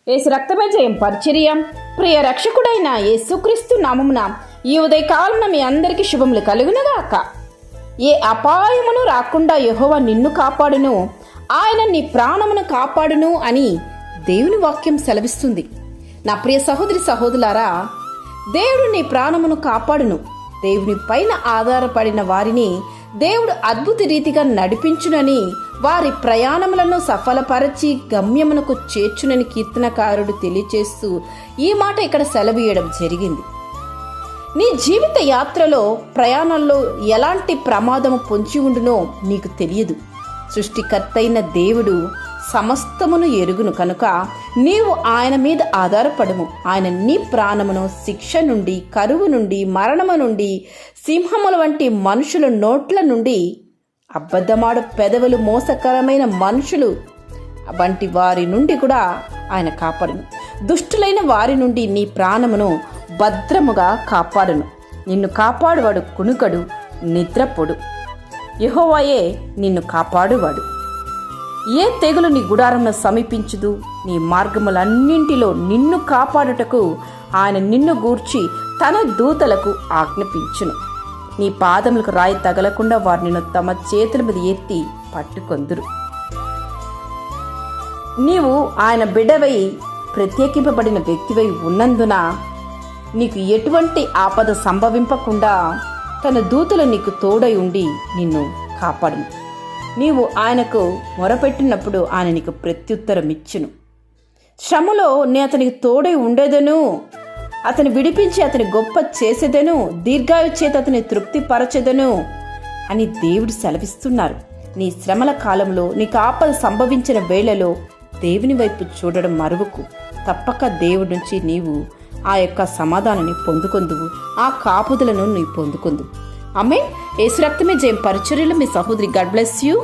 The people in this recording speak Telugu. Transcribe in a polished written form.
యేసు రక్తమే జయం పరిచర్య. ప్రియ రక్షకుడైన యేసుక్రీస్తు నామమున ఈ ఉదయకాలమున మీ అందరికీ శుభములు కలుగునుగాక. ఏ అపాయమును రాకుండా యెహోవా నిన్ను కాపాడును, ఆయన నీ ప్రాణమును కాపాడును అని దేవుని వాక్యం సెలవిస్తుంది. నా ప్రియ సహోదరి సహోదరులారా, దేవుడు నీ ప్రాణమును కాపాడును. దేవుని పైన ఆధారపడిన వారిని దేవుడు అద్భుత రీతిగా నడిపించునని, వారి ప్రయాణములను సఫలపరచి గమ్యమునకు చేర్చునని కీర్తనకారుడు తెలియచేస్తూ ఈ మాట ఇక్కడ సెలవీయడం జరిగింది. నీ జీవిత యాత్రలో ప్రయాణంలో ఎలాంటి ప్రమాదము పొంచి ఉండునో నీకు తెలియదు. సృష్టికర్తైన దేవుడు సమస్తమును ఎరుగును కనుక నీవు ఆయన మీద ఆధారపడము. ఆయన నీ ప్రాణమును శిక్ష నుండి, కరువు నుండి, మరణము నుండి, సింహముల వంటి మనుషుల నోట్ల నుండి, అబద్ధమాడు పెదవులు, మోసకరమైన మనుషులు వంటి వారి నుండి కూడా ఆయన కాపాడును. దుష్టులైన వారి నుండి నీ ప్రాణమును భద్రముగా కాపాడును. నిన్ను కాపాడువాడు కునుకడు, నిద్రపోడు. యెహోవాయే నిన్ను కాపాడువాడు. ఏ తెగులు నీ గుడారంను సమీపించుదు. నీ మార్గములన్నింటిలో నిన్ను కాపాడుటకు ఆయన నిన్ను గూర్చి తన దూతలకు ఆజ్ఞాపించును. నీ పాదములకు రాయి తగలకుండా వారు నిన్ను తమ చేతుల మీద ఎత్తి పట్టుకొందురు. నీవు ఆయన బిడ్డవై ప్రత్యేకింపబడిన వ్యక్తివై ఉన్నందున నీకు ఎటువంటి ఆపద సంభవింపకుండా తన దూతలు నీకు తోడై ఉండి నిన్ను కాపాడును. నీవు ఆయనకు మొరపెట్టినప్పుడు ఆయన నీకు ప్రత్యుత్తరం ఇచ్చును. శ్రమలో నే అతనికి తోడై ఉండేదను, అతని విడిపించి అతని గొప్ప చేసేదను, దీర్ఘాయు చేత అతని తృప్తిపరచెదను అని దేవుడు సెలవిస్తున్నారు. నీ శ్రమల కాలంలో నీకు ఆపద సంభవించిన వేళలో దేవుని వైపు చూడడం మరువకు. తప్పక దేవుడి నుంచి నీవు ఆ యొక్క సమాధానాన్ని పొందుకొందువు, ఆ కాపుదలను నీవు పొందుకొందువు. ఆమేన్. యేసు రక్తమే జయం పరిచర్యలో మీ సహోదరి. God bless you.